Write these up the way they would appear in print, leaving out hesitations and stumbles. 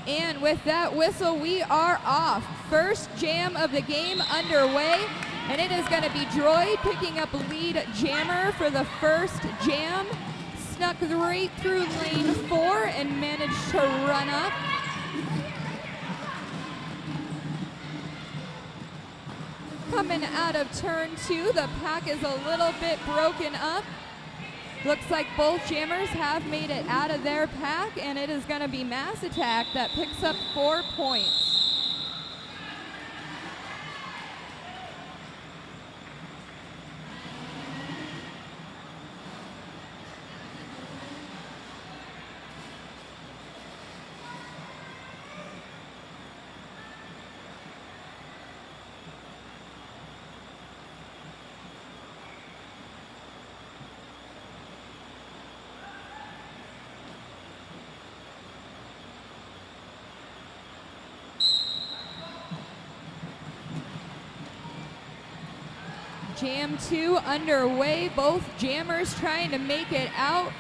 And with that whistle, we are off. First jam of the game underway, and it is going to be Droid picking up lead jammer for the first jam. Snuck right through lane 4 and managed to run up. Coming out of turn 2, the pack is a little bit broken up. Looks like both jammers have made it out of their pack, and it is going to be Mass Attack that picks up 4 points. Jam 2 underway, both jammers trying to make it out.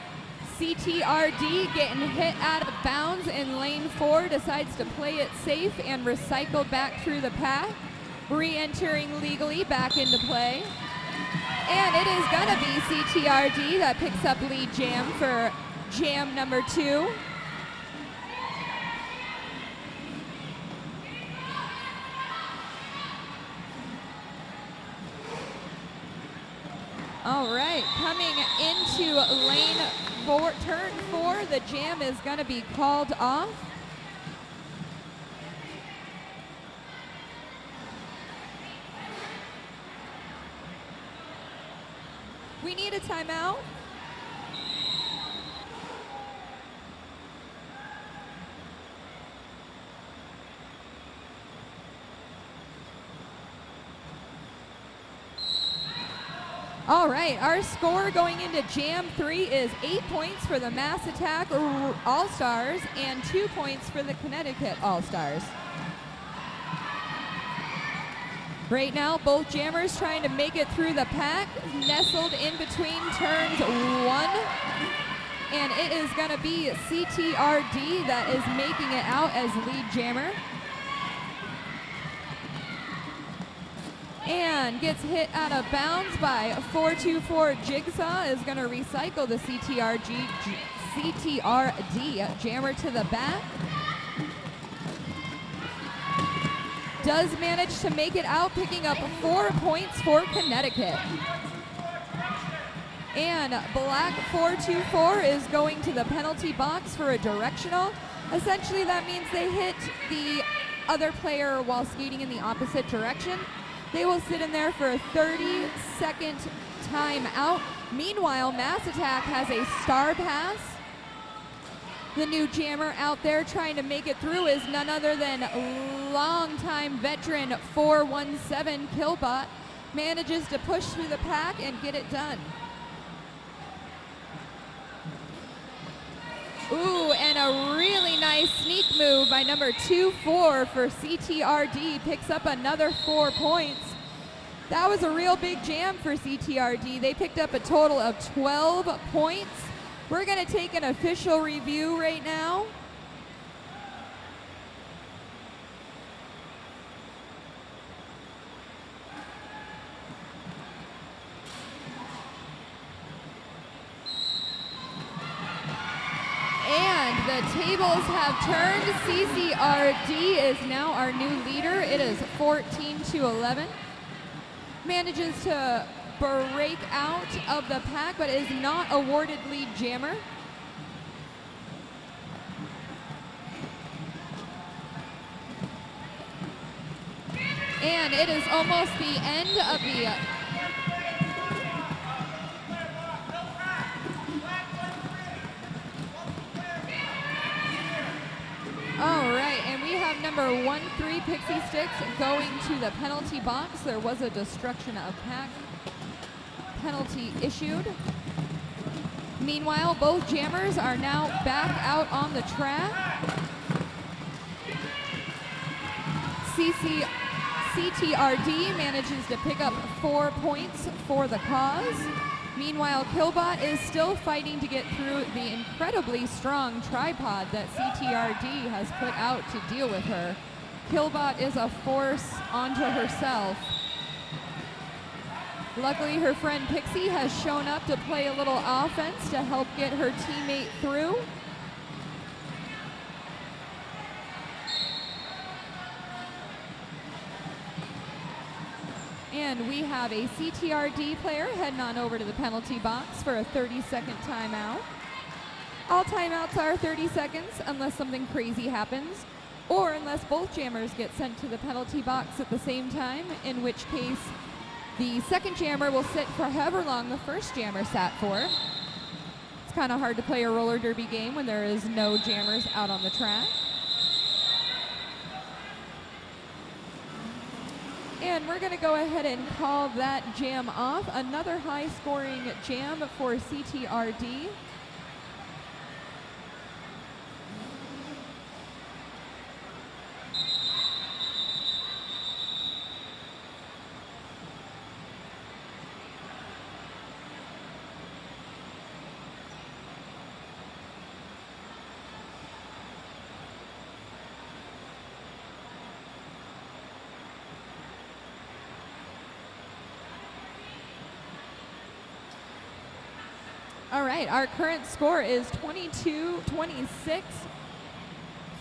CTRD getting hit out of bounds in lane 4, decides to play it safe and recycle back through the pack, re-entering legally back into play. And it is gonna be CTRD that picks up lead jam for jam number 2. All right, coming into lane 4, turn 4, the jam is going to be called off. We need a timeout. All right, our score going into Jam 3 is 8 points for the Mass Attack All-Stars and 2 points for the Connecticut All-Stars. Right now, both jammers trying to make it through the pack, nestled in between turns 1. And it is going to be CTRD that is making it out as lead jammer. And gets hit out of bounds by 424 Jigsaw, is going to recycle the CTRD jammer to the back. Does manage to make it out, picking up 4 points for Connecticut. And Black 424 is going to the penalty box for a directional. Essentially that means they hit the other player while skating in the opposite direction. They will sit in there for a 30-second timeout. Meanwhile, Mass Attack has a star pass. The new jammer out there trying to make it through is none other than longtime veteran 417 Killbot. Manages to push through the pack and get it done. Ooh, and a really nice sneak move by number 24 for CTRD. Picks up another 4 points. That was a real big jam for CTRD. They picked up a total of 12 points. We're going to take an official review right now. And the tables have turned. CCRD is now our new leader. It is 14-11. Manages to break out of the pack, but is not awarded lead jammer. And it is almost the end of the all right, and we have number 13 Pixie Sticks going to the penalty box. There was a destruction of pack penalty issued. Meanwhile, both jammers are now back out on the track. CTRD manages to pick up 4 points for the cause. Meanwhile, Killbot is still fighting to get through the incredibly strong tripod that CTRD has put out to deal with her. Killbot is a force onto herself. Luckily, her friend Pixie has shown up to play a little offense to help get her teammate through. And we have a CTRD player heading on over to the penalty box for a 30-second timeout. All timeouts are 30 seconds unless something crazy happens, or unless both jammers get sent to the penalty box at the same time, in which case the second jammer will sit for however long the first jammer sat for. It's kind of hard to play a roller derby game when there is no jammers out on the track. And we're going to go ahead and call that jam off. Another high-scoring jam for CTRD. All right, our current score is 22-26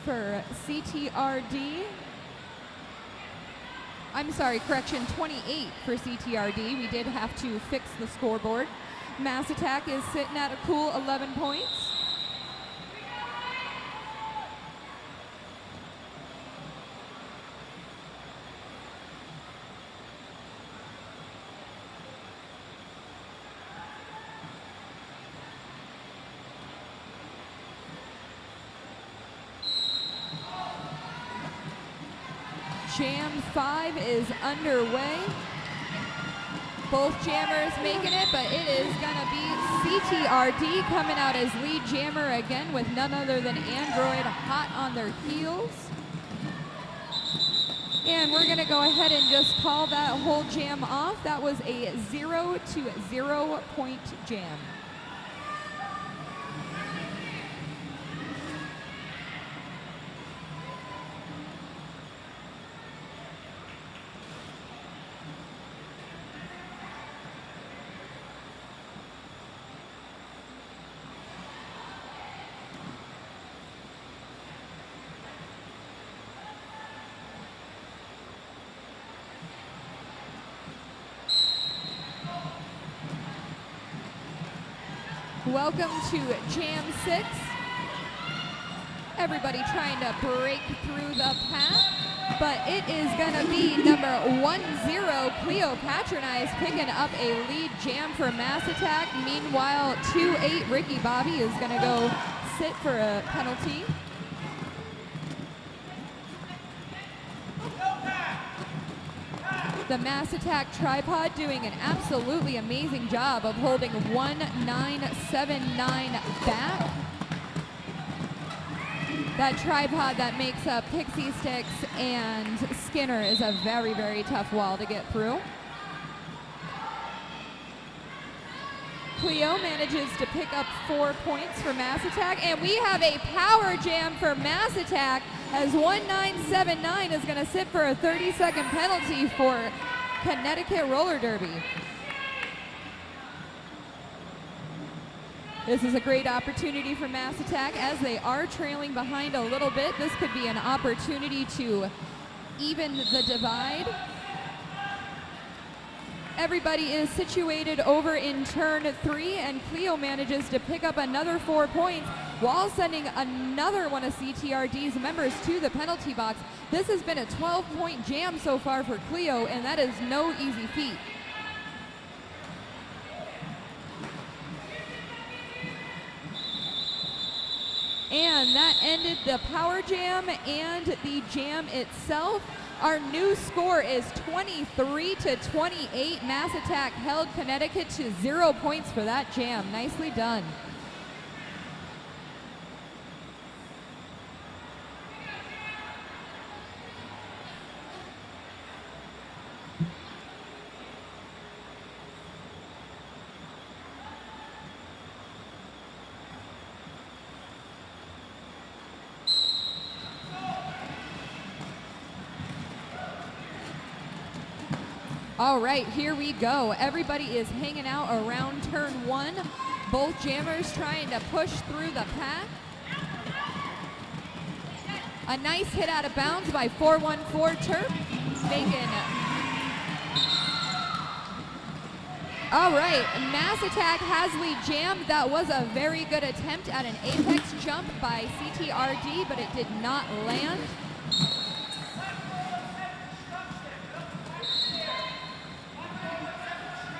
for CTRD. I'm sorry, correction, 28 for CTRD. We did have to fix the scoreboard. Mass Attack is sitting at a cool 11 points. Jam 5 is underway. Both jammers making it, but it is going to be CTRD coming out as lead jammer again with none other than Android hot on their heels. And we're going to go ahead and just call that whole jam off. That was a 0-0 point jam. Welcome to Jam 6. Everybody trying to break through the path, but it is going to be number 10, Cleo Patronize, picking up a lead jam for Mass Attack. Meanwhile, 2-8, Ricky Bobby is going to go sit for a penalty. The Mass Attack tripod doing an absolutely amazing job of holding 1979 back. That tripod that makes up Pixie Sticks and Skinner is a very, very tough wall to get through. Cleo manages to pick up 4 points for Mass Attack, and we have a power jam for Mass Attack as 1979 is going to sit for a 30-second penalty for Connecticut Roller Derby. This is a great opportunity for Mass Attack as they are trailing behind a little bit. This could be an opportunity to even the divide. Everybody is situated over in turn 3, and Cleo manages to pick up another 4 points while sending another one of CTRD's members to the penalty box. This has been a 12-point jam so far for Cleo, and that is no easy feat. And that ended the power jam and the jam itself. Our new score is 23-28. Mass Attack held Connecticut to 0 points for that jam. Nicely done. All right, here we go. Everybody is hanging out around turn 1. Both jammers trying to push through the pack. A nice hit out of bounds by 414 Terp, making. All right, Mass Attack has lead jammed. That was a very good attempt at an apex jump by CTRD, but it did not land.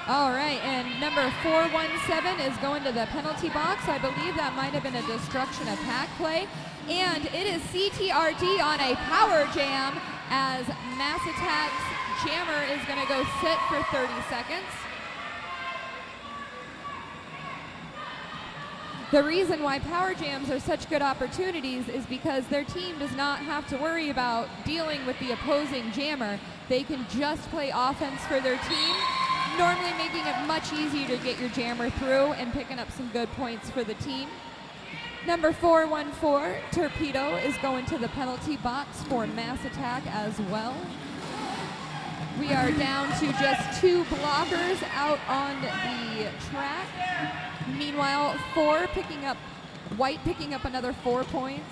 All right, and number 417 is going to the penalty box. I believe that might have been a destruction of pack play. And it is CTRD on a power jam as Mass Attack's jammer is going to go sit for 30 seconds. The reason why power jams are such good opportunities is because their team does not have to worry about dealing with the opposing jammer. They can just play offense for their team, normally making it much easier to get your jammer through and picking up some good points for the team. Number 414, Torpedo, is going to the penalty box for Mass Attack as well. We are down to just 2 blockers out on the track. Meanwhile, White picking up another 4 points.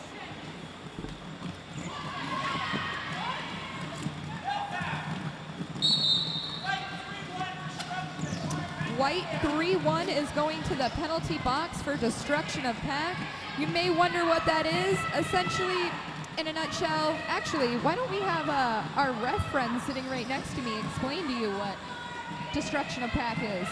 White 3-1 is going to the penalty box for destruction of pack. You may wonder what that is. Essentially, in a nutshell, actually, why don't we have our ref friend sitting right next to me explain to you what destruction of pack is?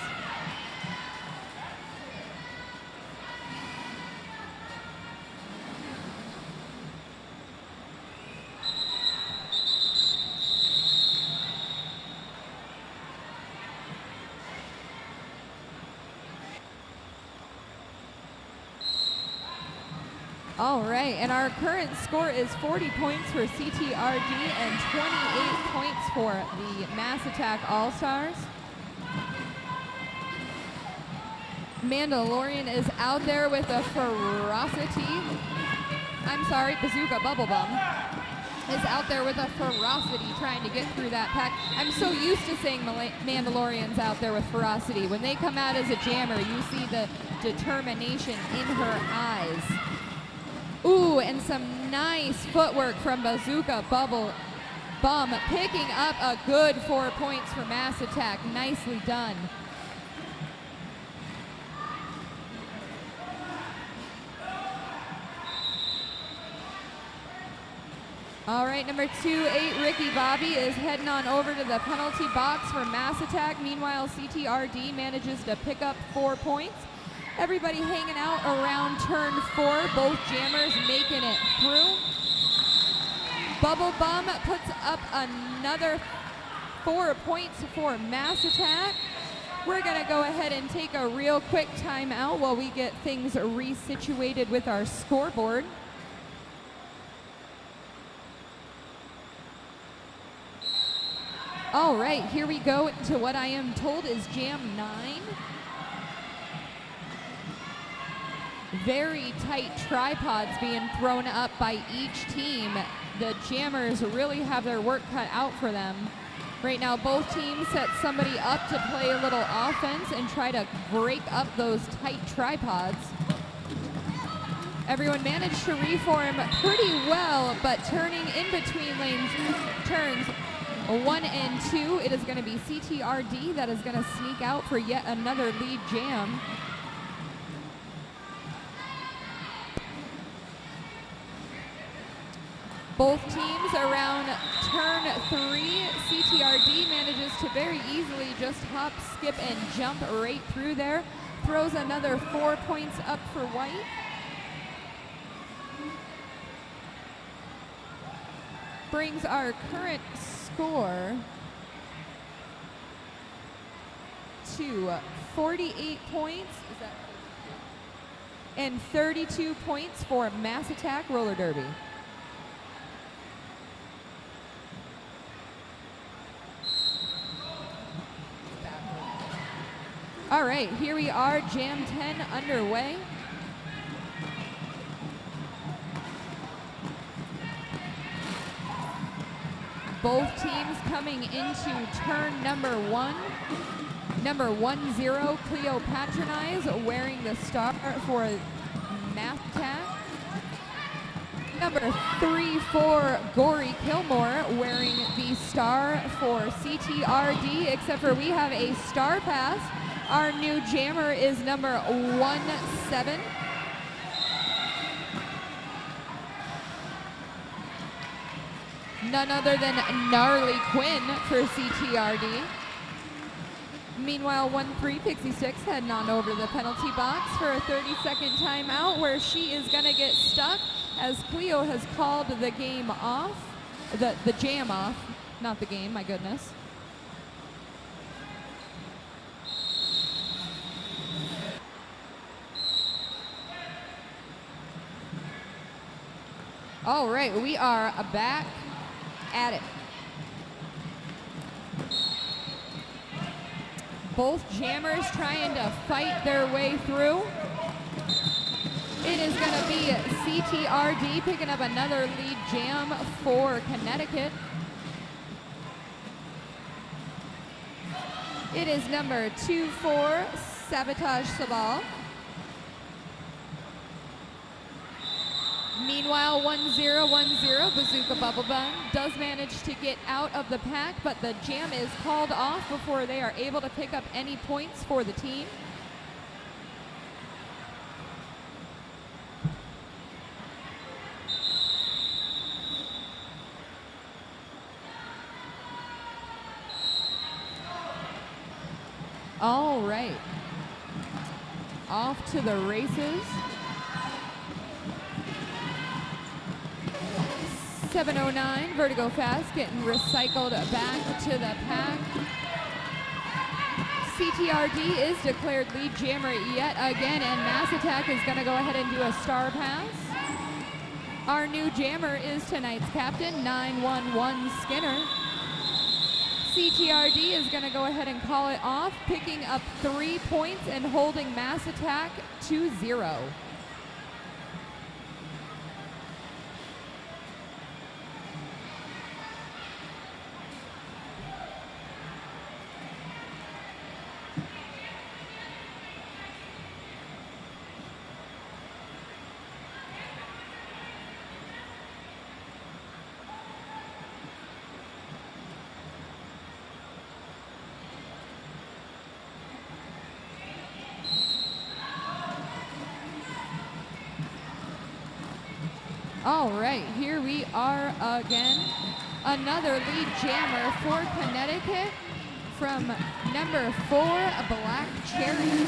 All right, and our current score is 40 points for CTRD and 28 points for the Mass Attack All-Stars. Mandalorian is out there with a ferocity. I'm sorry, Bazooka Bubblebum is out there with a ferocity trying to get through that pack. I'm so used to seeing Mandalorians out there with ferocity. When they come out as a jammer, you see the determination in her eyes. Ooh, and some nice footwork from Bazooka Bum, picking up a good 4 points for Mass Attack. Nicely done. All right, number 28, Ricky Bobby, is heading on over to the penalty box for Mass Attack. Meanwhile, CTRD manages to pick up 4 points. Everybody hanging out around turn 4, both jammers making it through. Bubble Bum puts up another 4 points for Mass Attack. We're gonna go ahead and take a real quick timeout while we get things resituated with our scoreboard. All right, here we go to what I am told is Jam 9. Very tight tripods being thrown up by each team. The jammers really have their work cut out for them. Right now, both teams set somebody up to play a little offense and try to break up those tight tripods. Everyone managed to reform pretty well, but turning in between lanes, turns 1 and 2, it is going to be CTRD that is going to sneak out for yet another lead jam. Both teams around turn 3, CTRD manages to very easily just hop, skip, and jump right through there. Throws another 4 points up for White. Brings our current score to 48 points. Is that and 32 points for Mass Attack Roller Derby. All right, here we are, Jam 10 underway. both teams coming into turn number 1. Number 10, Cleopatronize, wearing the star for Math Tag. Number 34, Gory Kilmore, wearing the star for CTRD, except for we have a star pass. Our new jammer is number 17. None other than Gnarly Quinn for CTRD. Meanwhile, 1-3 Pixie Sticks heading on over to the penalty box for a 30-second timeout where she is going to get stuck as Cleo has called the game off, the jam off, not the game, my goodness. All right, we are back at it. Both jammers trying to fight their way through. It is going to be CTRD picking up another lead jam for Connecticut. It is number 24, Sabotage Sabal. Meanwhile, 1-0, Bazooka Bubblebum does manage to get out of the pack, but the jam is called off before they are able to pick up any points for the team. All right, off to the races. 709, Vertigo Fast getting recycled back to the pack. CTRD is declared lead jammer yet again, and Mass Attack is going to go ahead and do a star pass. Our new jammer is tonight's captain, 911 Skinner. CTRD is going to go ahead and call it off, picking up 3 points and holding Mass Attack to 0. All right, here we are again. Another lead jammer for Connecticut from number 4, Black Cherry.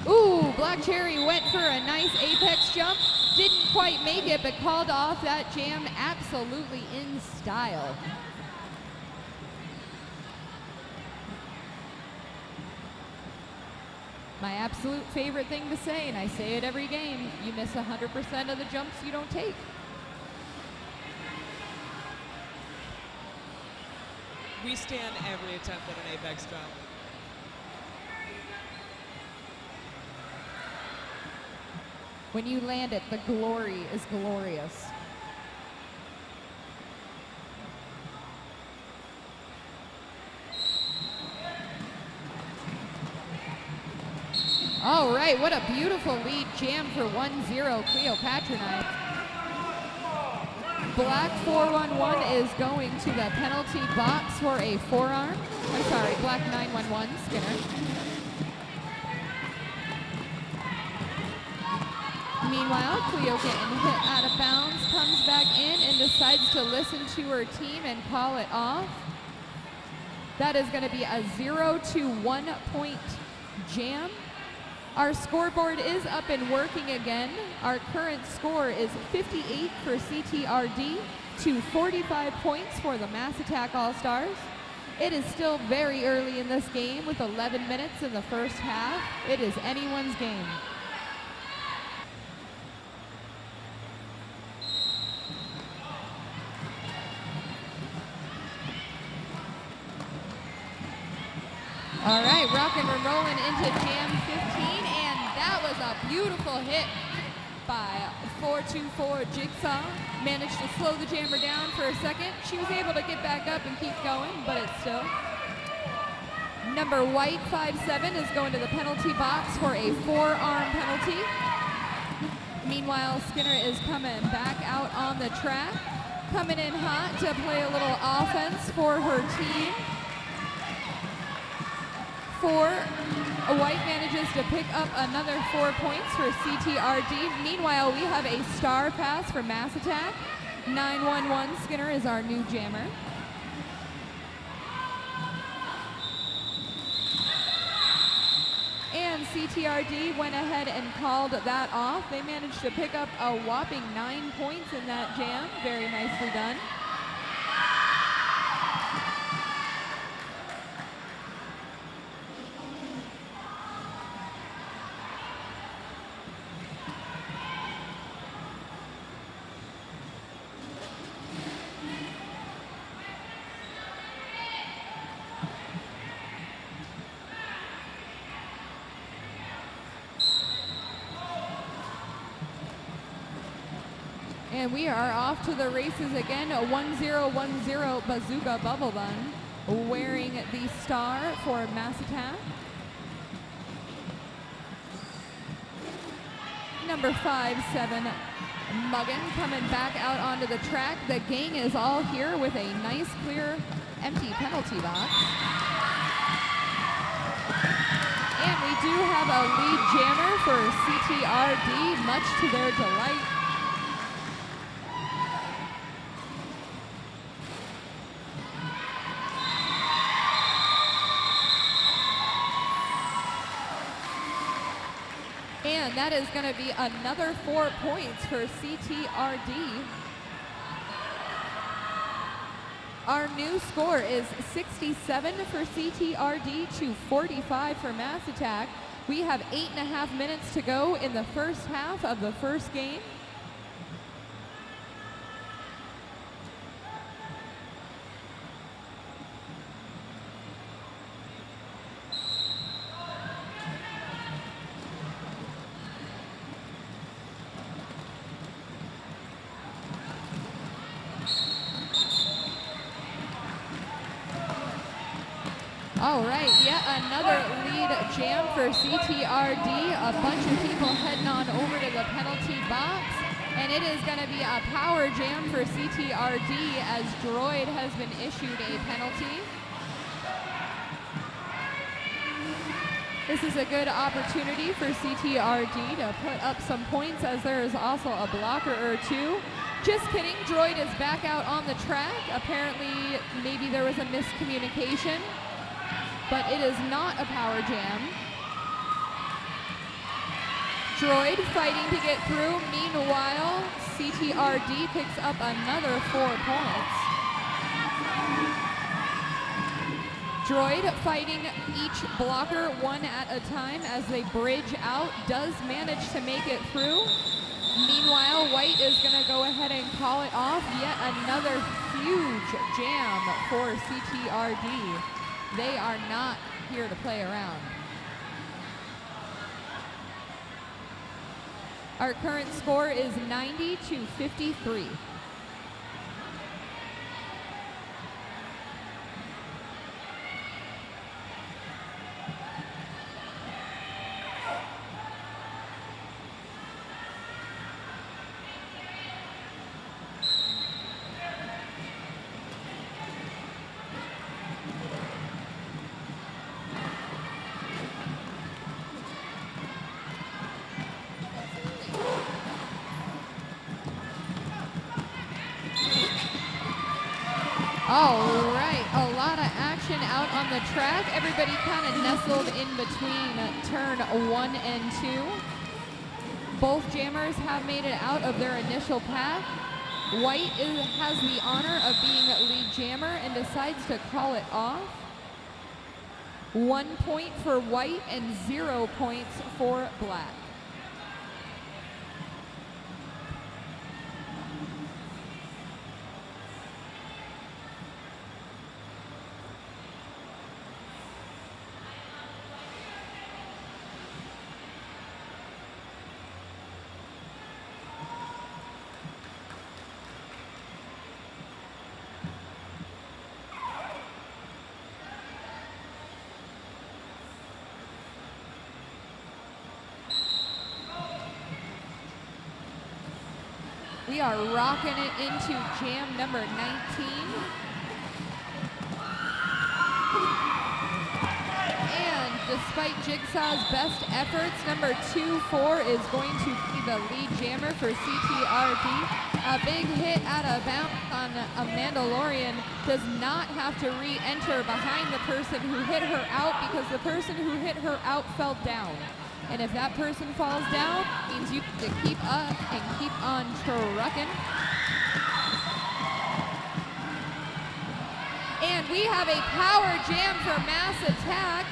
Ooh, Black Cherry went for a nice apex jump. Didn't quite make it, but called off that jam absolutely in style. My absolute favorite thing to say, and I say it every game, you miss 100% of the jumps you don't take. We stand every attempt at an apex jump. When you land it, the glory is glorious. All right, what a beautiful lead jam for 1-0 Cleopatronize. Black 411 is going to the penalty box for a forearm. I'm sorry, Black 911 Skinner. Meanwhile, Cleo getting hit out of bounds, comes back in and decides to listen to her team and call it off. That is going to be a 0 to 1 point jam. Our scoreboard is up and working again. Our current score is 58 for CTRD to 45 points for the Mass Attack All-Stars. It is still very early in this game with 11 minutes in the first half. It is anyone's game. All right, rocking and rolling into Jam 15, and that was a beautiful hit by 424 Jigsaw. Managed to slow the jammer down for a second. She was able to get back up and keep going, but it's still. Number White 5-7 is going to the penalty box for a forearm penalty. Meanwhile, Skinner is coming back out on the track, coming in hot to play a little offense for her team. White manages to pick up another 4 points for CTRD. Meanwhile, we have a star pass for Mass Attack. 911 Skinner is our new jammer. And CTRD went ahead and called that off. They managed to pick up a whopping 9 points in that jam. Very nicely done. And we are off to the races again. A 1010 Bazooka Bubble Bun wearing the star for Mass Attack. Number 5-7 Muggin coming back out onto the track. The gang is all here with a nice clear empty penalty box. And we do have a lead jammer for CTRD, much to their delight. And that is going to be another 4 points for CTRD. Our new score is 67 for CTRD to 45 for Mass Attack. We have 8.5 minutes to go in the first half of the first game. All right, yet another lead jam for CTRD. A bunch of people heading on over to the penalty box. And it is going to be a power jam for CTRD as Droid has been issued a penalty. This is a good opportunity for CTRD to put up some points, as there is also a blocker or two. Just kidding, Droid is back out on the track. Apparently, maybe there was a miscommunication, but it is not a power jam. Droid fighting to get through. Meanwhile, CTRD picks up another 4 points. Droid fighting each blocker one at a time as they bridge out, does manage to make it through. Meanwhile, White is going to go ahead and call it off. Yet another huge jam for CTRD. They are not here to play around. Our current score is 90 to 53. All right, a lot of action out on the track. Everybody kind of nestled in between turn 1 and 2. Both jammers have made it out of their initial path. White has the honor of being lead jammer and decides to call it off. 1 point for White and 0 points for Black. We are rocking it into jam number 19. And despite Jigsaw's best efforts, number 2-4 is going to be the lead jammer for CTRD. A big hit out of bounds on a Mandalorian does not have to re-enter behind the person who hit her out, because the person who hit her out fell down. And if that person falls down, it means you have to keep up and keep on trucking. And we have a power jam for Mass Attack,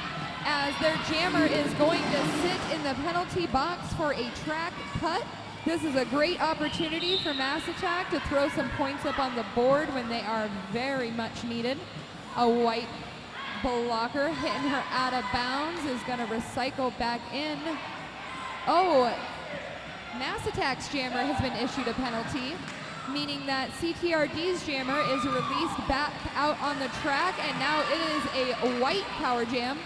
as their jammer is going to sit in the penalty box for a track cut. This is a great opportunity for Mass Attack to throw some points up on the board when they are very much needed. A white blocker hitting her out of bounds is going to recycle back in. Oh, Mass Attack's jammer has been issued a penalty, meaning that CTRD's jammer is released back out on the track, and now it is a white power jam.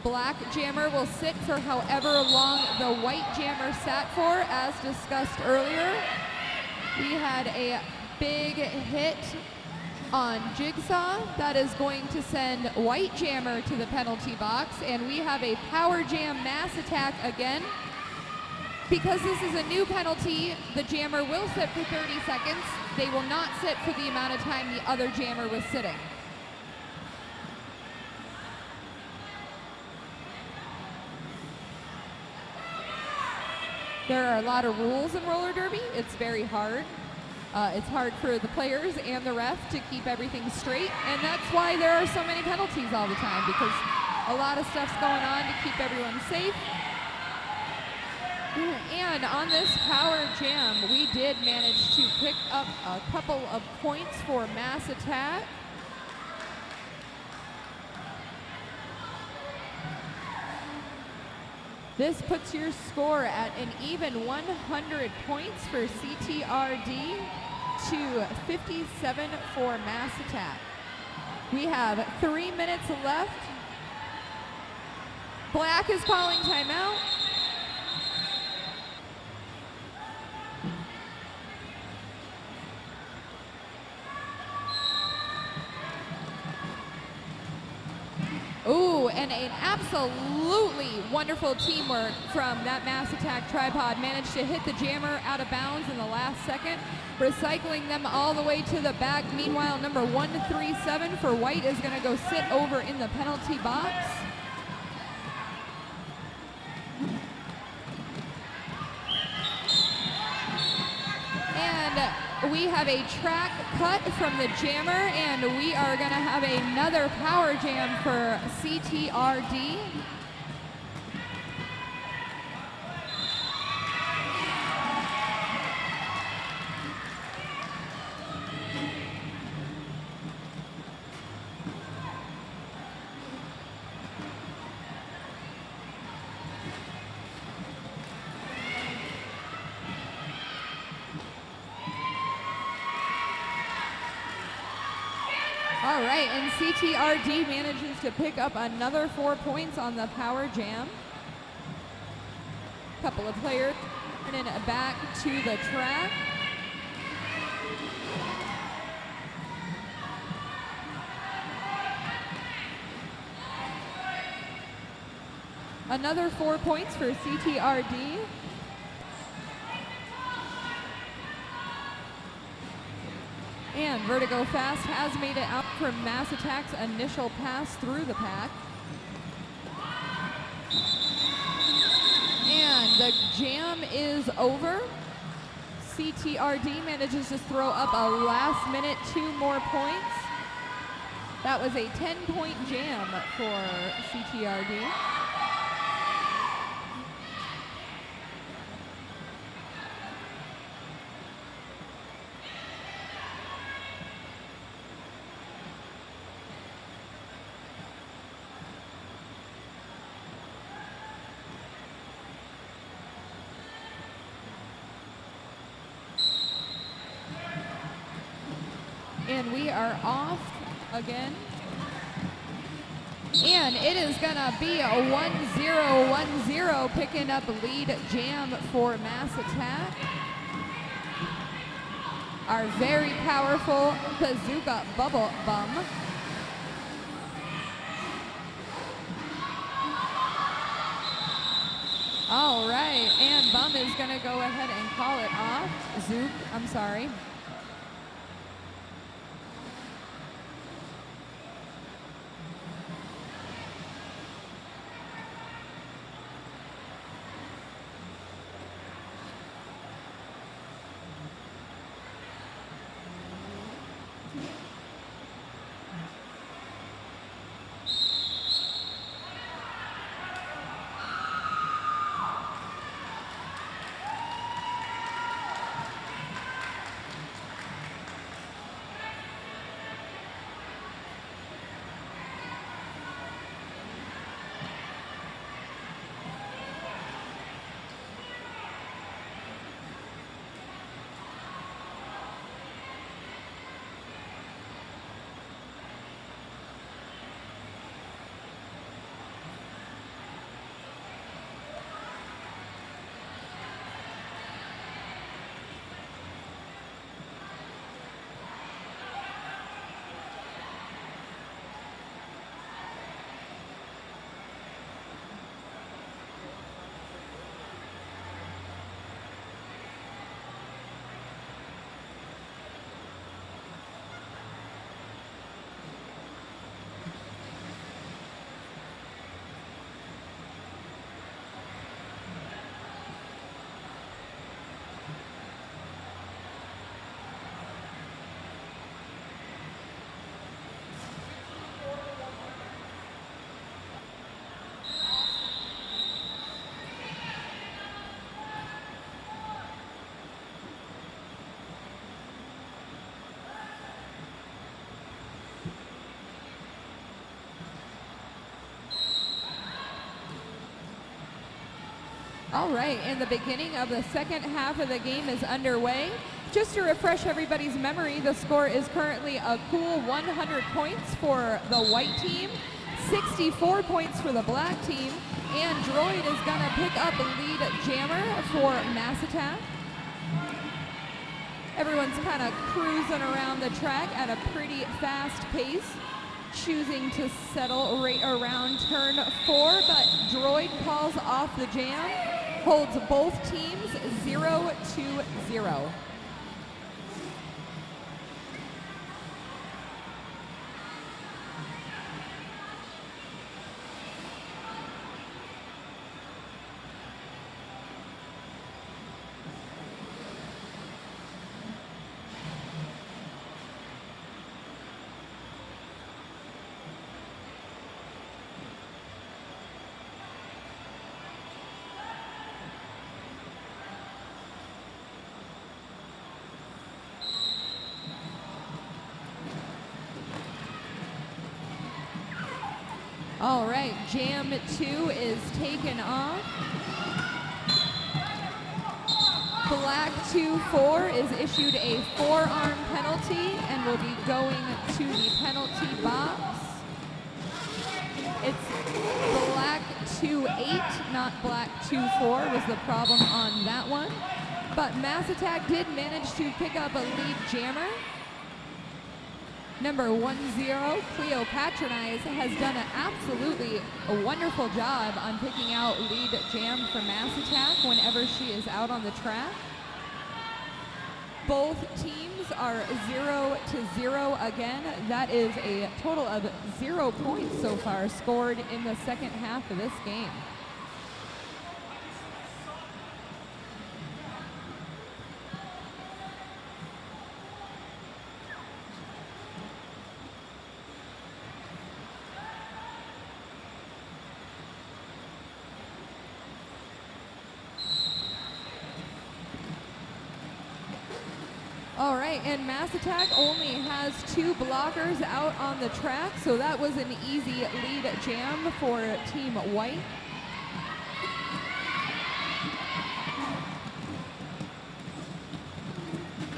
Black jammer will sit for however long the white jammer sat for, as discussed earlier. We had a big hit on Jigsaw that is going to send white jammer to the penalty box, and we have a power jam Mass Attack again. Because this is a new penalty, the jammer will sit for 30 seconds. They will not sit for the amount of time the other jammer was sitting. There are a lot of rules in roller derby. It's very hard. It's hard for the players and the ref to keep everything straight, and that's why there are so many penalties all the time, because a lot of stuff's going on to keep everyone safe. And on this power jam, we did manage to pick up a couple of points for Mass Attack. This puts your score at an even 100 points for CTRD to 57 for Mass Attack. We have 3 minutes left. Black is calling timeout. Ooh, and an absolutely wonderful teamwork from that Mass Attack tripod. Managed to hit the jammer out of bounds in the last second, recycling them all the way to the back. Meanwhile, number 137 for white is going to go sit over in the penalty box. And we have a track cut from the jammer, and we are going to have another power jam for CTRD. All right, and CTRD manages to pick up another 4 points on the power jam. Couple of players turning it back to the track. Another 4 points for CTRD. And Vertigo Fast has made it out from Mass Attack's initial pass through the pack. And the jam is over. CTRD manages to throw up a last minute 2 more points. That was a 10-point jam for CTRD. And we are off again. And it is going to be a 1-0-1-0, picking up lead jam for Mass Attack. Our very powerful Bazooka Bubble Bum. All right, and Bum is going to go ahead and call it off. Zook, I'm sorry. All right, and the beginning of the second half of the game is underway. Just to refresh everybody's memory, the score is currently a cool 100 points for the white team, 64 points for the black team, and Droid is gonna pick up lead jammer for Mass Attack. Everyone's kind of cruising around the track at a pretty fast pace, choosing to settle right around turn 4, but Droid calls off the jam, holds both teams 0-0. All right, Jam 2 is taken off. Black 2-4 is issued a forearm penalty and will be going to the penalty box. It's Black 2-8, not Black 2-4 was the problem on that one. But Mass Attack did manage to pick up a lead jammer. Number 10, Cleopatronize, has done an absolutely wonderful job on picking out lead jam for Mass Attack whenever she is out on the track. Both teams are 0-0 again. That is a total of 0 points so far scored in the second half of this game. All right, and Mass Attack only has 2 blockers out on the track, so that was an easy lead jam for Team White.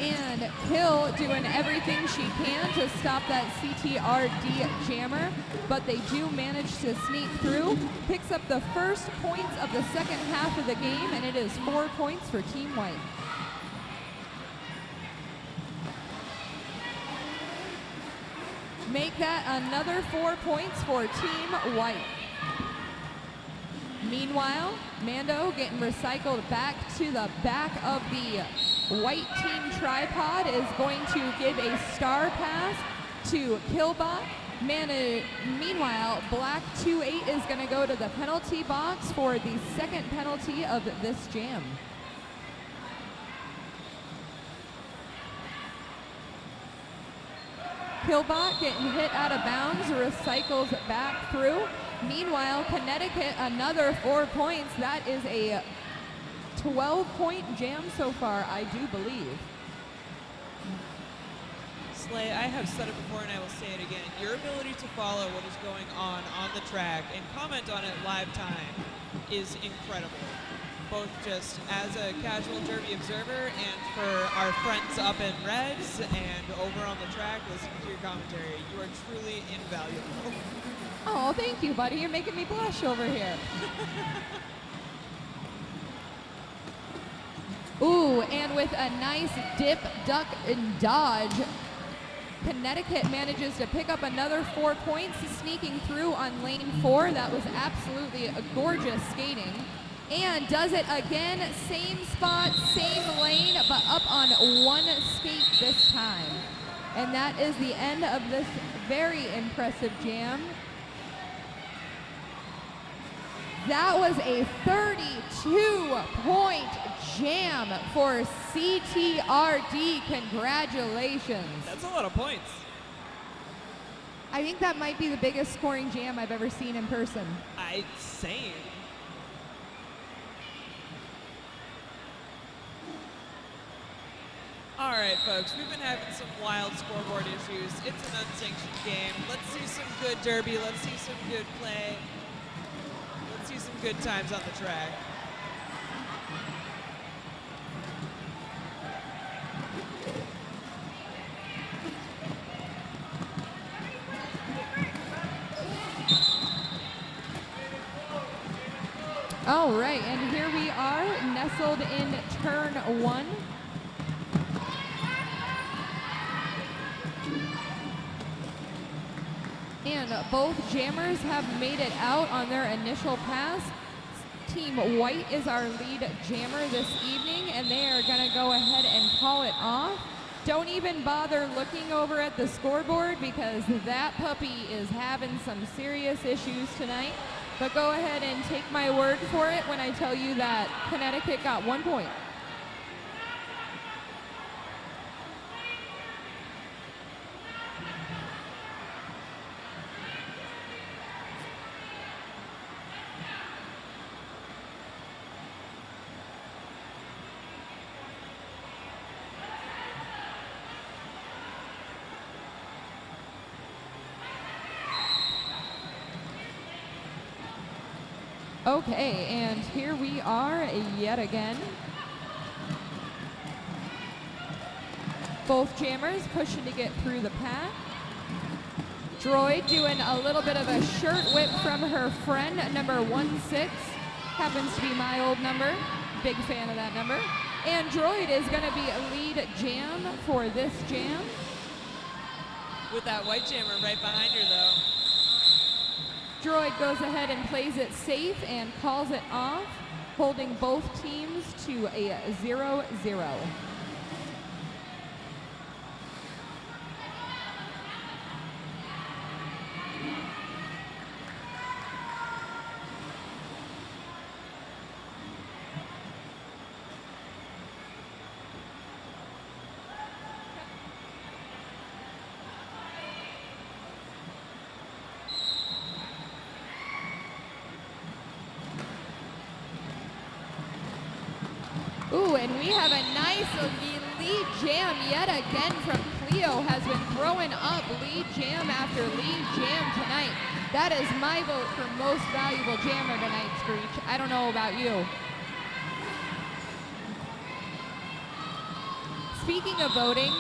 And Kill doing everything she can to stop that CTRD jammer, but they do manage to sneak through. Picks up the first points of the second half of the game, and it is 4 points for Team White. Make that another 4 points for Team White. Meanwhile, Mando getting recycled back to the back of the white team tripod is going to give a star pass to Killbot. Meanwhile, Black 2-8 is going to go to the penalty box for the second penalty of this jam. Killbot getting hit out of bounds, recycles back through. Meanwhile, Connecticut, another 4 points. That is a 12-point jam so far, I do believe. Slay, I have said it before and I will say it again. Your ability to follow what is going on the track and comment on it live time is incredible. Both just as a casual derby observer and for our friends up in Reds and over on the track listening to your commentary. You are truly invaluable. Oh, thank you, buddy. You're making me blush over here. Ooh, and with a nice dip, duck, and dodge, Connecticut manages to pick up another 4 points, sneaking through on lane 4. That was absolutely a gorgeous skating. And does it again, same spot, same lane, but up on one skate this time. And that is the end of this very impressive jam. That was a 32-point jam for CTRD. Congratulations. That's a lot of points. I think that might be the biggest scoring jam I've ever seen in person. Same. All right, folks, we've been having some wild scoreboard issues. It's an unsanctioned game. Let's see some good derby. Let's see some good play. Let's see some good times on the track. All right, and here we are, nestled in turn 1. And both jammers have made it out on their initial pass. Team White is our lead jammer this evening, and they are going to go ahead and call it off. Don't even bother looking over at the scoreboard because that puppy is having some serious issues tonight. But go ahead and take my word for it when I tell you that Connecticut got 1 point. Okay, and here we are yet again. Both jammers pushing to get through the pack. Droid doing a little bit of a shirt whip from her friend, number 16. Happens to be my old number. Big fan of that number. And Droid is going to be a lead jam for this jam. With that white jammer right behind her, though. Droid goes ahead and plays it safe and calls it off, holding both teams to a 0-0. Ooh, and we have a nice lead jam yet again from Cleo. Has been throwing up lead jam after lead jam tonight. That is my vote for most valuable jammer tonight, Screech. I don't know about you. speaking of voting,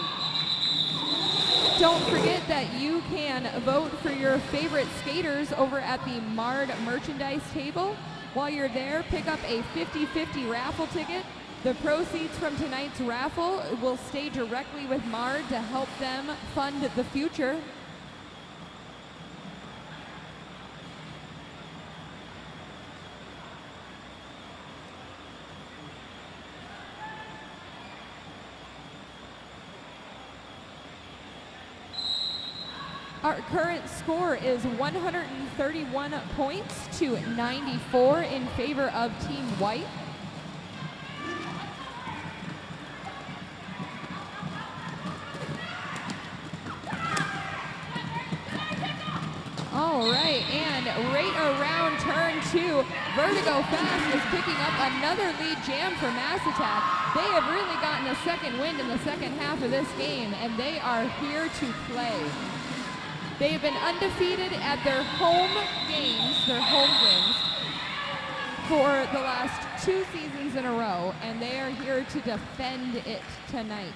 don't forget that you can vote for your favorite skaters over at the MARD merchandise table. While you're there, pick up a 50-50 raffle ticket. The proceeds from tonight's raffle will stay directly with MARD to help them fund the future. Our current score is 131 points to 94 in favor of Team White. All right, and right around turn 2, Vertigo Fast is picking up another lead jam for Mass Attack. They have really gotten a second wind in the second half of this game, and they are here to play. They have been undefeated at their home games, their home wins, for the last 2 seasons in a row, and they are here to defend it tonight.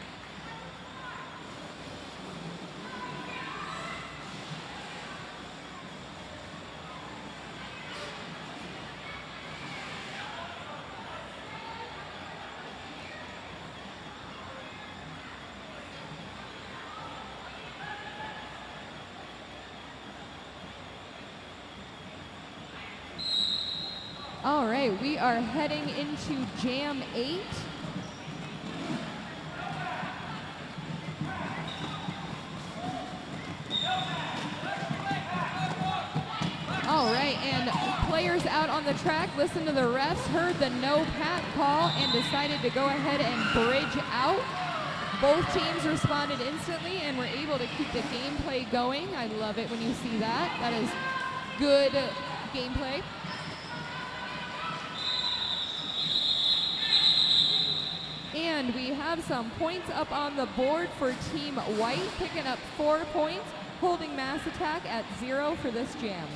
All right, we are heading into Jam 8. All right, and players out on the track listened to the refs, heard the no pat call, and decided to go ahead and bridge out. Both teams responded instantly and were able to keep the gameplay going. I love it when you see that. That is good gameplay. And we have some points up on the board for Team White, picking up 4 points, holding Mass Attack at 0 for this jam.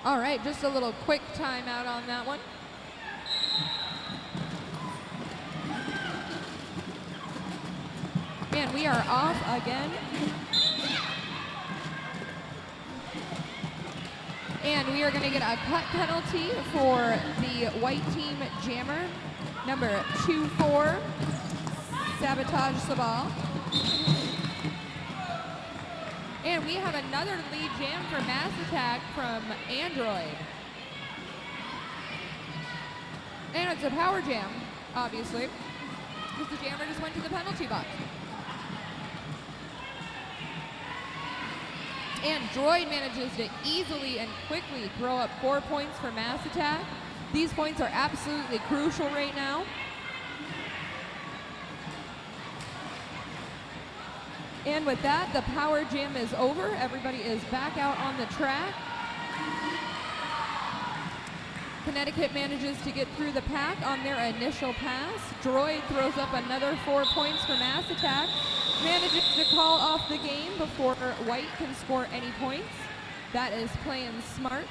All right, just a little quick timeout on that one. And we are off again. And we are going to get a cut penalty for the white team jammer, number 24, Sabotage Sabal. And we have another lead jam for Mass Attack from Android. And it's a power jam, obviously, because the jammer just went to the penalty box. And Droid manages to easily and quickly throw up 4 points for Mass Attack. These points are absolutely crucial right now. And with that, the power jam is over. Everybody is back out on the track. Connecticut manages to get through the pack on their initial pass. Droid throws up another 4 points for Mass Attack. Manages to call off the game before White can score any points. That is playing smart.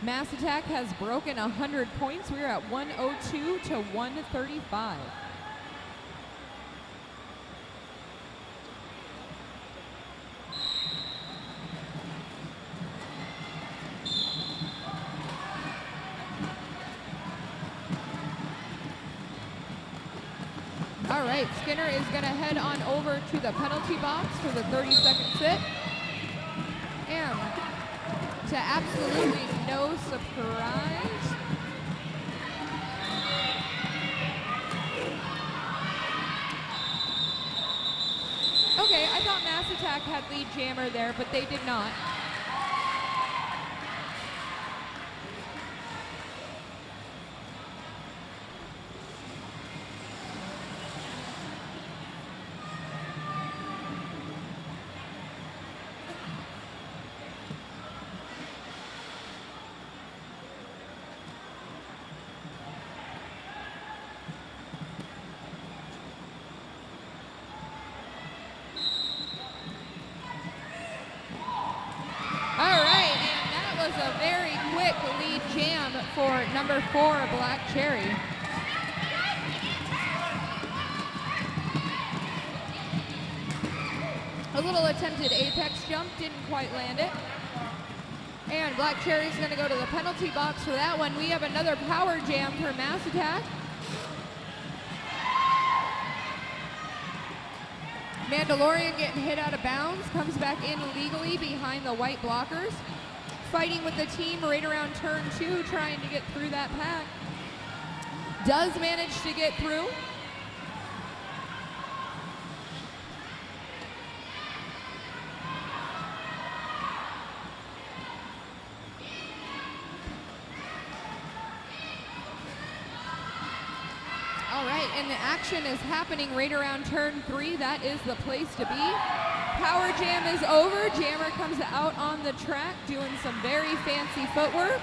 Mass Attack has broken 100 points. We're at 102 to 135. All right, Skinner is going to head on over to the penalty box for the 30-second sit. And to absolutely no surprise, okay, I thought Mass Attack had lead jammer there, but they did not. for number 4, Black Cherry. A little attempted apex jump, didn't quite land it. And Black Cherry's gonna go to the penalty box for that one. We have another power jam for Mass Attack. Mandalorian getting hit out of bounds, comes back in legally behind the white blockers. Fighting with the team right around turn 2, trying to get through that pack. Does manage to get through. All right, and the action is happening right around turn 3. That is the place to be. Power jam is over. Jammer comes out on the track doing some very fancy footwork.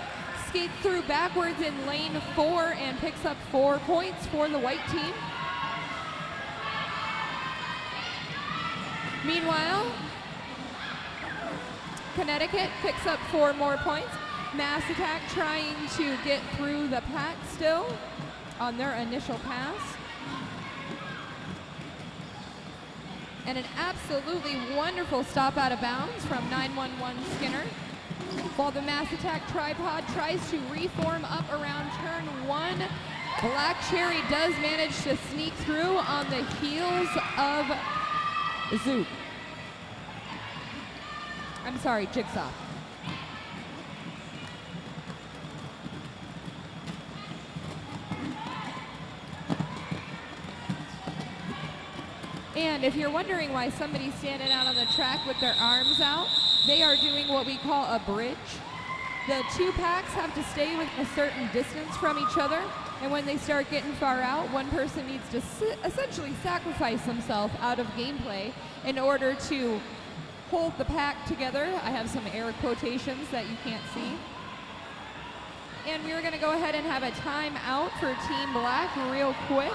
Skates through backwards in lane 4 and picks up 4 points for the white team. Meanwhile, Connecticut picks up 4 more points. Mass Attack trying to get through the pack still on their initial pass. And an absolutely wonderful stop out of bounds from 911 Skinner. While the Mass Attack tripod tries to reform up around turn 1, Black Cherry does manage to sneak through on the heels of Zook. I'm sorry, Jigsaw. And if you're wondering why somebody's standing out on the track with their arms out, they are doing what we call a bridge. The 2 packs have to stay with a certain distance from each other, and when they start getting far out, one person needs to essentially sacrifice himself out of gameplay in order to hold the pack together. I have some air quotations that you can't see. And we're gonna go ahead and have a timeout for Team Black real quick.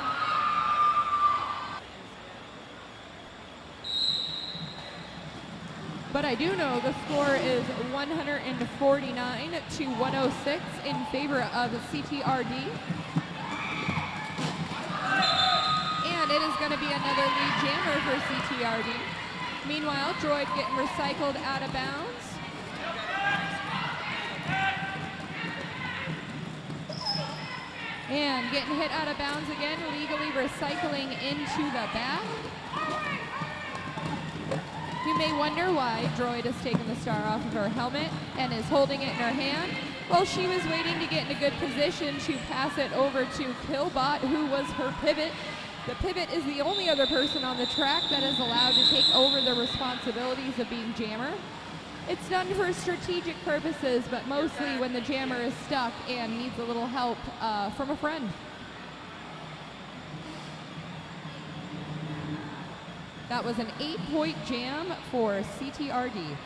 But I do know the score is 149 to 106 in favor of CTRD. And it is going to be another lead jammer for CTRD. Meanwhile, Droid getting recycled out of bounds. And getting hit out of bounds again, legally recycling into the back. You may wonder why Droid has taken the star off of her helmet and is holding it in her hand. Well, she was waiting to get in a good position to pass it over to Killbot, who was her pivot. The pivot is the only other person on the track that is allowed to take over the responsibilities of being jammer. It's done for strategic purposes, but mostly when the jammer is stuck and needs a little help from a friend. That was an 8-point jam for CTRD.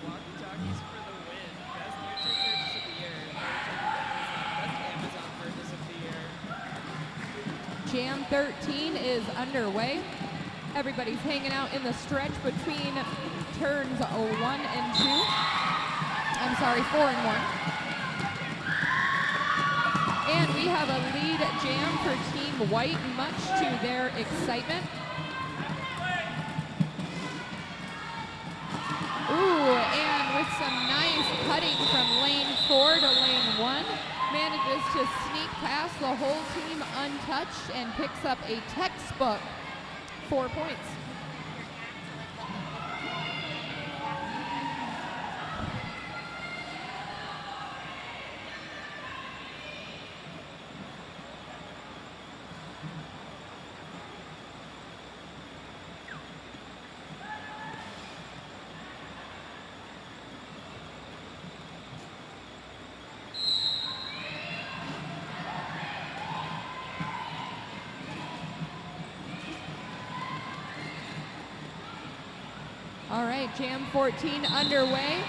Walkie-talkies for the win. Best YouTube purchase of the year. Best Amazon purchase of the year. Jam 13 is underway. Everybody's hanging out in the stretch between turns 1 and 2. I'm sorry, 4 and 1. And we have a lead jam for Team White, much to their excitement. Ooh, and with some nice cutting from lane 4 to lane 1, manages to sneak past the whole team untouched and picks up a textbook 4 points. All right, Jam 14 underway.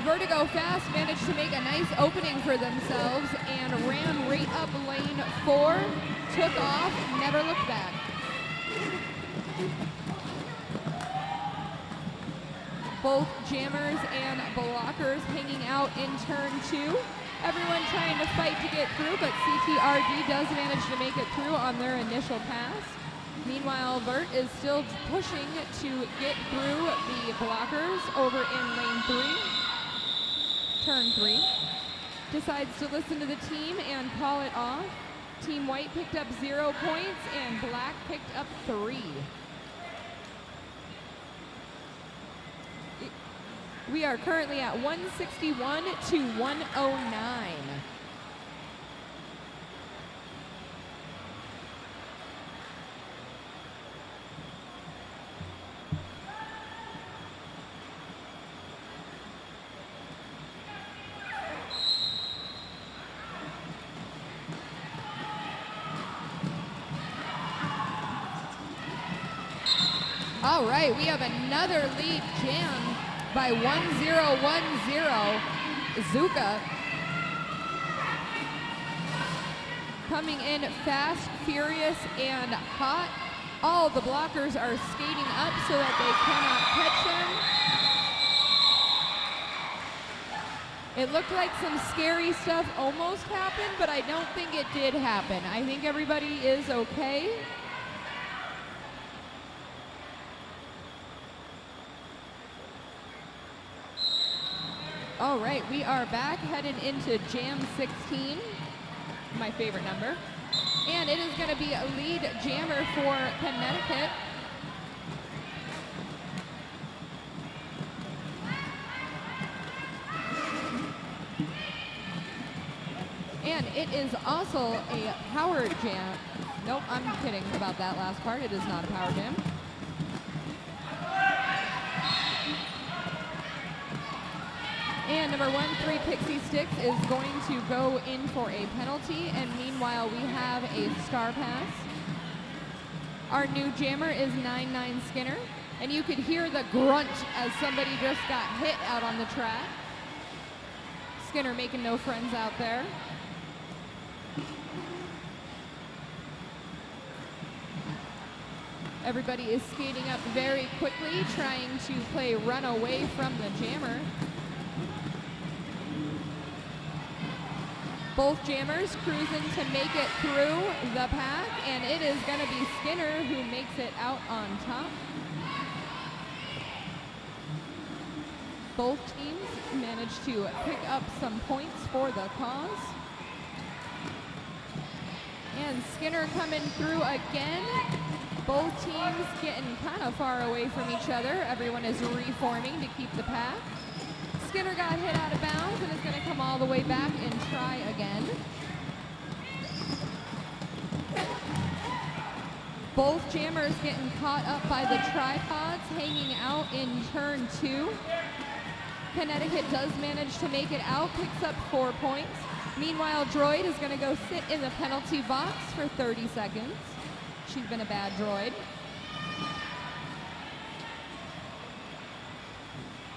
Vertigo Fast managed to make a nice opening for themselves and ran right up lane 4 took off, never looked back. Both jammers and blockers hanging out in turn 2. Everyone trying to fight to get through, but CTRD does manage to make it through on their initial pass. Meanwhile, Vert is still pushing to get through the blockers over in lane 3. Turn 3. Decides to listen to the team and call it off. Team White picked up 0 points and Black picked up 3. We are currently at 161 to 109. All right, we have another lead jam by 1010. Zuka coming in fast, furious, and hot. All the blockers are skating up so that they cannot catch them. It looked like some scary stuff almost happened, but I don't think it did happen. I think everybody is okay. All right, we are back headed into Jam 16, my favorite number. And it is going to be a lead jammer for Connecticut. And it is also a power jam. Nope, I'm kidding about that last part. It is not a power jam. And number 1, 3 Pixie Sticks is going to go in for a penalty. And meanwhile, we have a star pass. Our new jammer is 99 Skinner. And you could hear the grunt as somebody just got hit out on the track. Skinner making no friends out there. Everybody is skating up very quickly, trying to play run away from the jammer. Both jammers cruising to make it through the pack, and it is going to be Skinner who makes it out on top. Both teams managed to pick up some points for the cause. And Skinner coming through again. Both teams getting kind of far away from each other. Everyone is reforming to keep the pack. Skinner got hit out of bounds and is going to come all the way back and try again. Both jammers getting caught up by the tripods, hanging out in turn 2. Connecticut does manage to make it out, picks up 4 points. Meanwhile, Droid is going to go sit in the penalty box for 30 seconds. She's been a bad droid.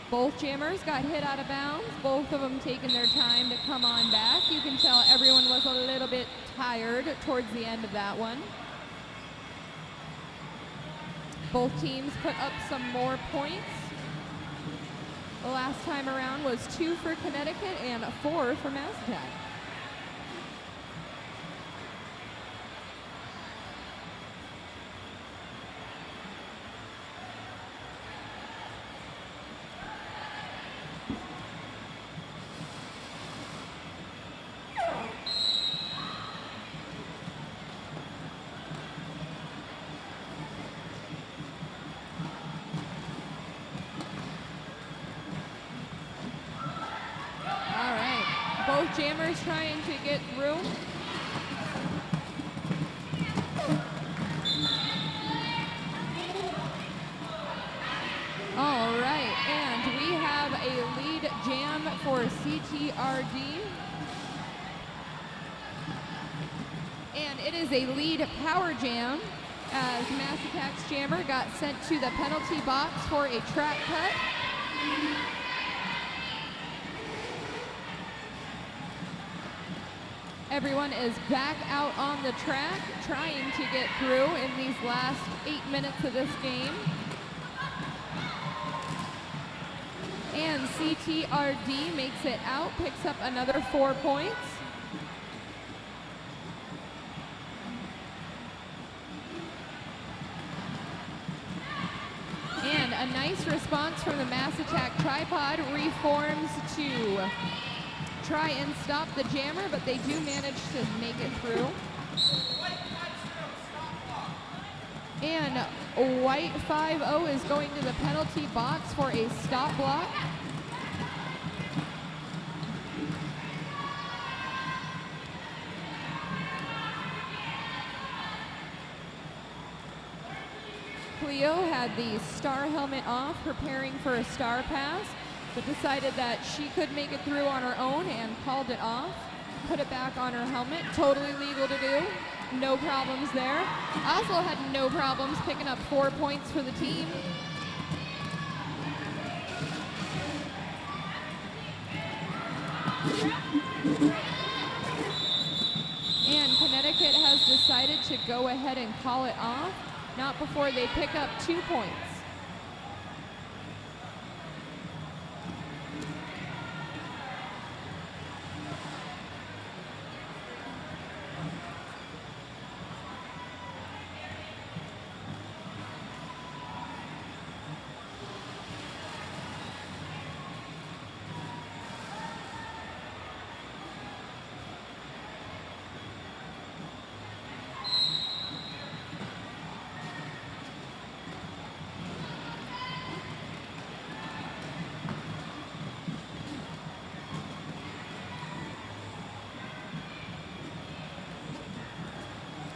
Both jammers got hit out of bounds, both of them taking their time to come on back. You can tell everyone was a little bit tired towards the end of that one. Both teams put up some more points. The last time around was 2 for Connecticut and 4 for Mass Attack. Both jammers trying to get through. All right, and we have a lead jam for CTRD. And it is a lead power jam as Mass Attack's jammer got sent to the penalty box for a track cut. Everyone is back out on the track trying to get through in these last 8 minutes of this game. And CTRD makes it out, picks up another 4 points. And a nice response from the Mass Attack tripod, reforms to try and stop the jammer, but they do manage to make it through. And White 5-0 is going to the penalty box for a stop block. Cleo had the star helmet off, preparing for a star pass, but decided that she could make it through on her own and called it off. Put it back on her helmet, totally legal to do. No problems there. Oslo had no problems picking up 4 points for the team. And Connecticut has decided to go ahead and call it off, not before they pick up 2 points.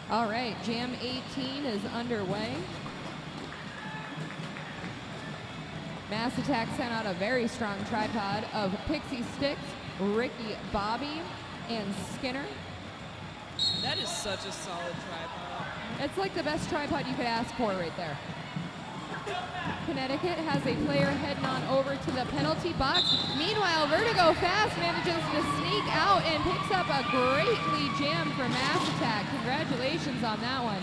All right, Jam 18 is underway. Mass Attack sent out a very strong tripod of Pixie Sticks, Ricky Bobby, and Skinner. That is such a solid tripod. It's like the best tripod you could ask for right there. Connecticut has a player heading on over to the penalty box. Meanwhile, Vertigo Fast manages to sneak out and picks up a great lead jam for Mass Attack. Congratulations on that one.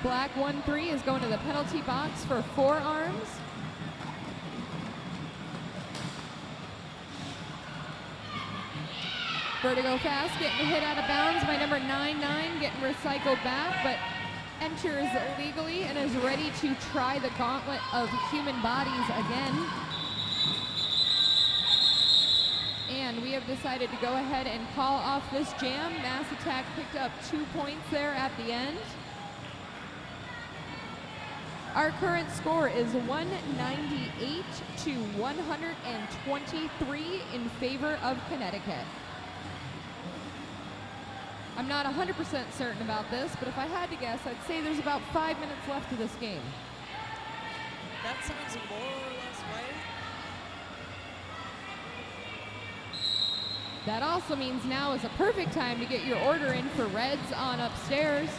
Black 1-3 is going to the penalty box for forearms. Vertigo Fast getting hit out of bounds by number 9-9, getting recycled back, but enters legally and is ready to try the gauntlet of human bodies again. And we have decided to go ahead and call off this jam. Mass Attack picked up 2 points there at the end. Our current score is 198 to 123 in favor of Connecticut. I'm not 100% certain about this, but if I had to guess, I'd say there's about 5 minutes left of this game. That sounds more or less right. That also means now is a perfect time to get your order in for Reds on upstairs.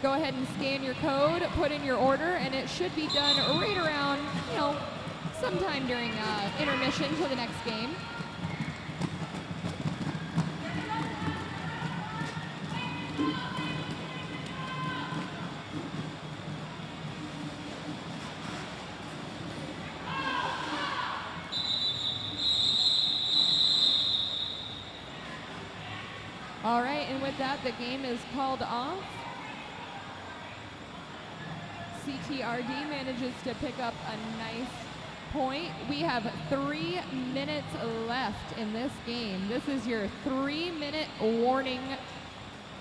Go ahead and scan your code, put in your order, and it should be done right around, sometime during intermission to the next game. All right, and with that, the game is called off. CTRD manages to pick up a nice point. We have 3 minutes left in this game. This is your 3-minute warning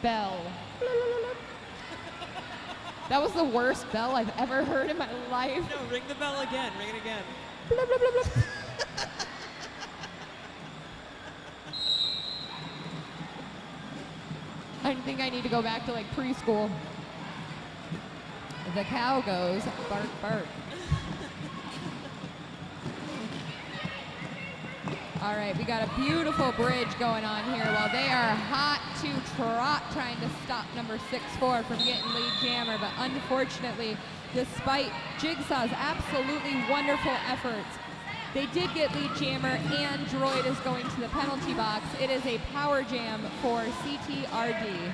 bell. That was the worst bell I've ever heard in my life. No, ring the bell again. Ring it again. I think I need to go back to like preschool. The cow goes bark, bark. All right, we got a beautiful bridge going on here while they are hot to trot trying to stop number 6-4 from getting lead jammer, but unfortunately, despite Jigsaw's absolutely wonderful efforts, they did get lead jammer and Droid is going to the penalty box. It is a power jam for CTRD.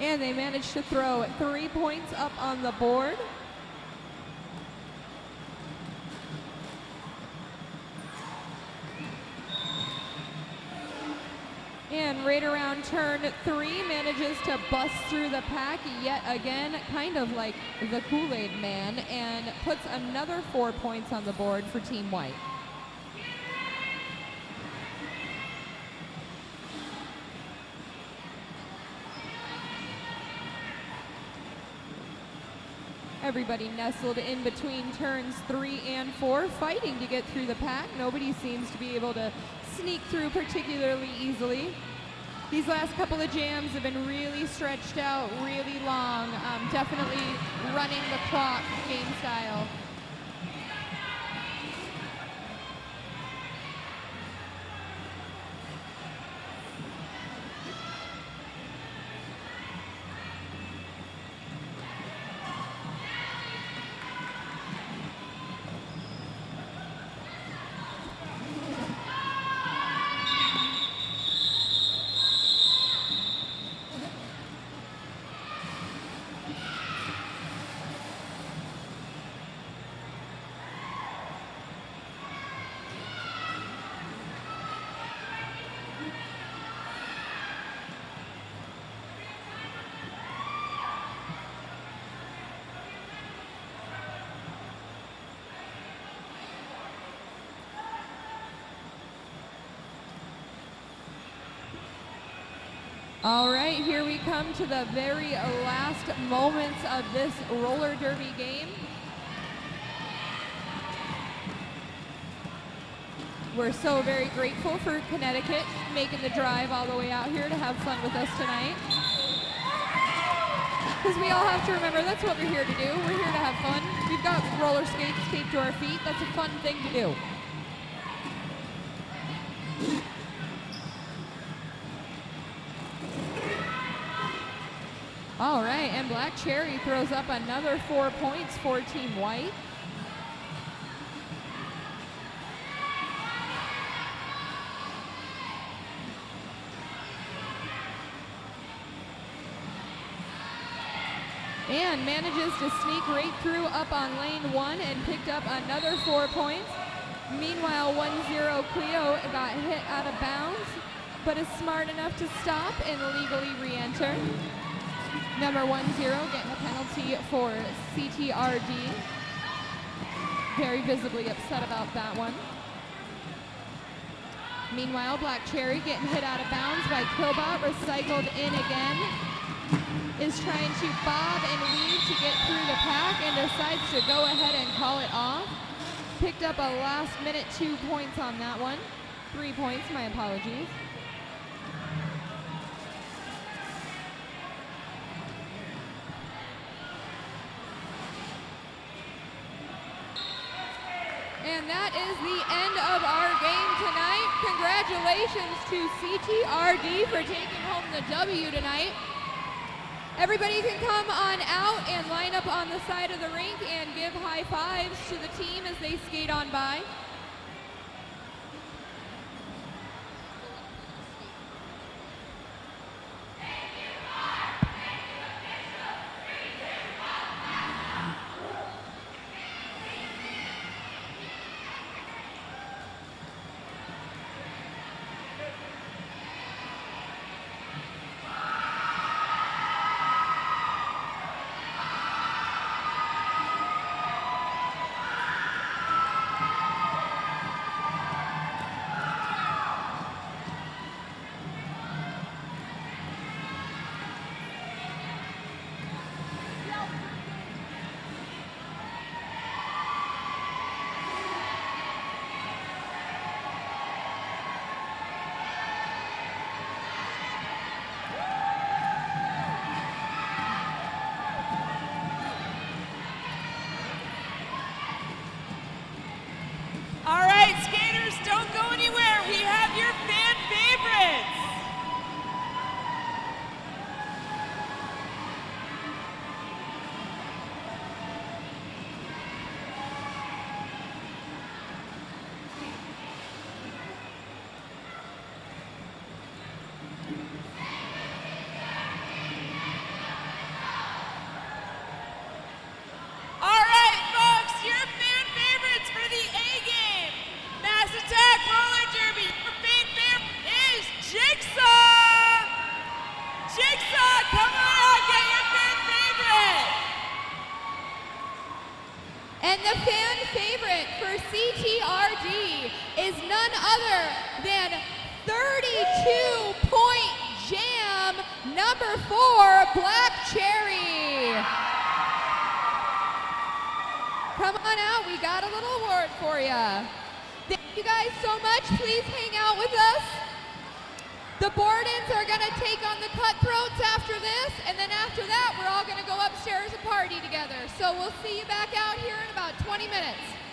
And they managed to throw 3 points up on the board. And right around turn 3, manages to bust through the pack yet again, kind of like the Kool-Aid man, and puts another 4 points on the board for Team White. Everybody nestled in between turns 3 and 4, fighting to get through the pack. Nobody seems to be able to sneak through particularly easily. These last couple of jams have been really stretched out, really long, definitely running the clock game style. All right, here we come to the very last moments of this roller derby game. We're so very grateful for Connecticut making the drive all the way out here to have fun with us tonight. Because we all have to remember that's what we're here to do. We're here to have fun. We've got roller skates taped to our feet. That's a fun thing to do. All right, and Black Cherry throws up another 4 points for Team White. And manages to sneak right through up on lane 1 and picked up another 4 points. Meanwhile, 1-0 Cleo got hit out of bounds, but is smart enough to stop and legally re-enter. Number 1-0 getting a penalty for CTRD. Very visibly upset about that one. Meanwhile, Black Cherry getting hit out of bounds by Killbot, recycled in again. Is trying to bob and weave to get through the pack and decides to go ahead and call it off. Picked up a last minute 2 points on that one. 3 points, my apologies. And that is the end of our game tonight. Congratulations to CTRD for taking home the W tonight. Everybody can come on out and line up on the side of the rink and give high fives to the team as they skate on by. for Black Cherry. Come on out, we got a little award for you. Thank you guys so much. Please hang out with us. The Bordens are gonna take on the Cutthroats after this, and then after that, we're all gonna go upstairs and party together. So we'll see you back out here in about 20 minutes.